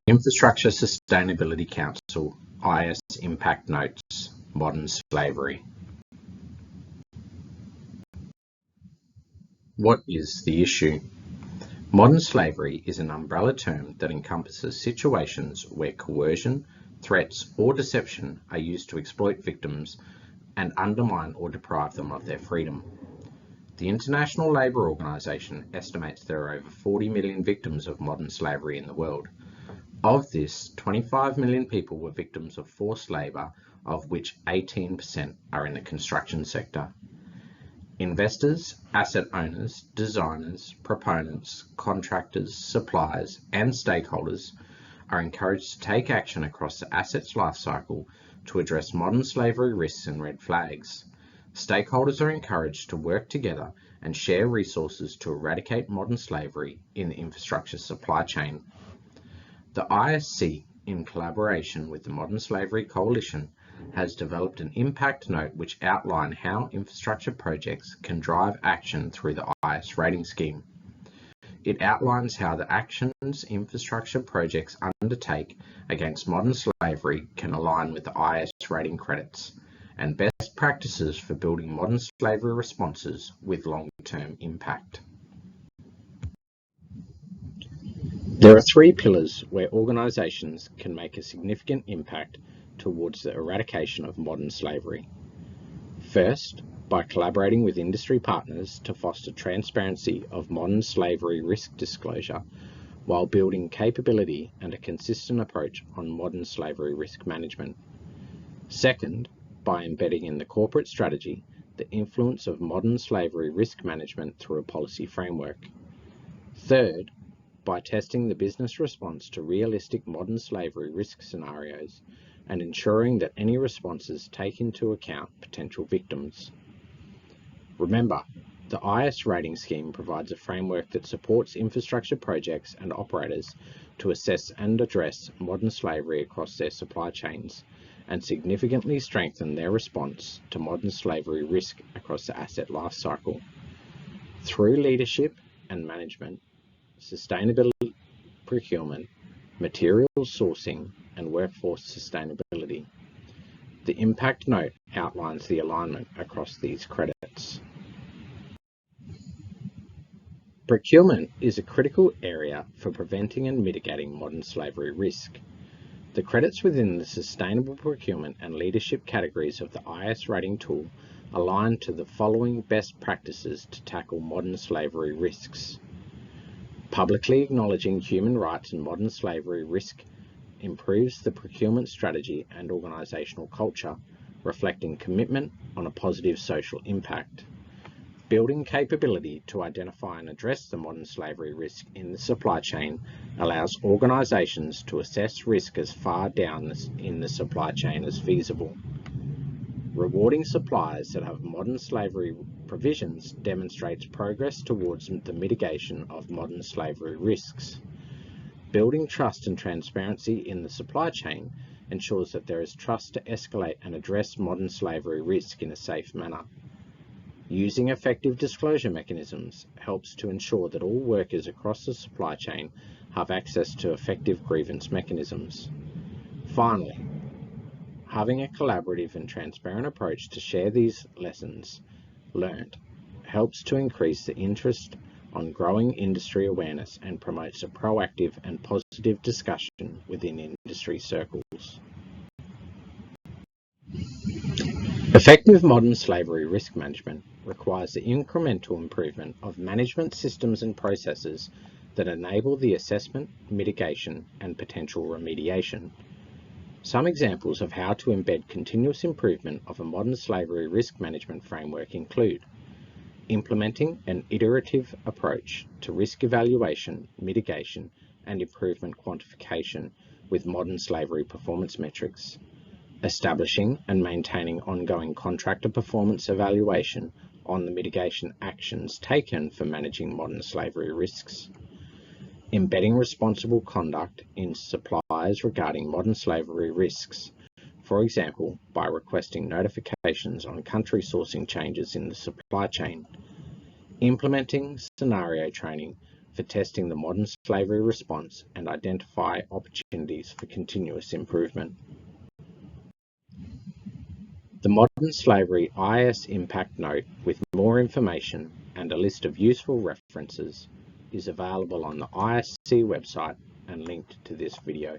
Infrastructure Sustainability Council, IS Impact Notes, Modern Slavery. What is the issue? Modern slavery is an umbrella term that encompasses situations where coercion, threats, or deception are used to exploit victims and undermine or deprive them of their freedom. The International Labour Organization estimates there are over 40 million victims of modern slavery in the world. Of this, 25 million people were victims of forced labour, of which 18% are in the construction sector. Investors, asset owners, designers, proponents, contractors, suppliers, and stakeholders are encouraged to take action across the asset's life cycle to address modern slavery risks and red flags. Stakeholders are encouraged to work together and share resources to eradicate modern slavery in the infrastructure supply chain. The ISC, in collaboration with the Modern Slavery Coalition, has developed an impact note which outlines how infrastructure projects can drive action through the IS rating scheme. It outlines how the actions infrastructure projects undertake against modern slavery can align with the IS rating credits and best practices for building modern slavery responses with long-term impact. There are three pillars where organisations can make a significant impact towards the eradication of modern slavery. First, by collaborating with industry partners to foster transparency of modern slavery risk disclosure while building capability and a consistent approach on modern slavery risk management. Second, by embedding in the corporate strategy the influence of modern slavery risk management through a policy framework. Third, by testing the business response to realistic modern slavery risk scenarios and ensuring that any responses take into account potential victims. Remember, the IS rating scheme provides a framework that supports infrastructure projects and operators to assess and address modern slavery across their supply chains and significantly strengthen their response to modern slavery risk across the asset lifecycle. Through leadership and management, sustainability procurement, materials sourcing, and workforce sustainability. The impact note outlines the alignment across these credits. Procurement is a critical area for preventing and mitigating modern slavery risk. The credits within the sustainable procurement and leadership categories of the IS rating tool align to the following best practices to tackle modern slavery risks. Publicly acknowledging human rights and modern slavery risk improves the procurement strategy and organisational culture, reflecting commitment on a positive social impact. Building capability to identify and address the modern slavery risk in the supply chain allows organisations to assess risk as far down in the supply chain as feasible. Rewarding suppliers that have modern slavery provisions demonstrates progress towards the mitigation of modern slavery risks. Building trust and transparency in the supply chain ensures that there is trust to escalate and address modern slavery risk in a safe manner. Using effective disclosure mechanisms helps to ensure that all workers across the supply chain have access to effective grievance mechanisms. Finally, having a collaborative and transparent approach to share these lessons learned helps to increase the interest on growing industry awareness and promotes a proactive and positive discussion within industry circles. Effective modern slavery risk management requires the incremental improvement of management systems and processes that enable the assessment, mitigation, and potential remediation. Some examples of how to embed continuous improvement of a modern slavery risk management framework include implementing an iterative approach to risk evaluation, mitigation, and improvement quantification with modern slavery performance metrics, establishing and maintaining ongoing contractor performance evaluation on the mitigation actions taken for managing modern slavery risks, embedding responsible conduct in suppliers regarding modern slavery risks, for example, by requesting notifications on country sourcing changes in the supply chain, implementing scenario training for testing the modern slavery response and identify opportunities for continuous improvement. The Modern Slavery IS Impact Note with more information and a list of useful references is available on the ISC website and linked to this video.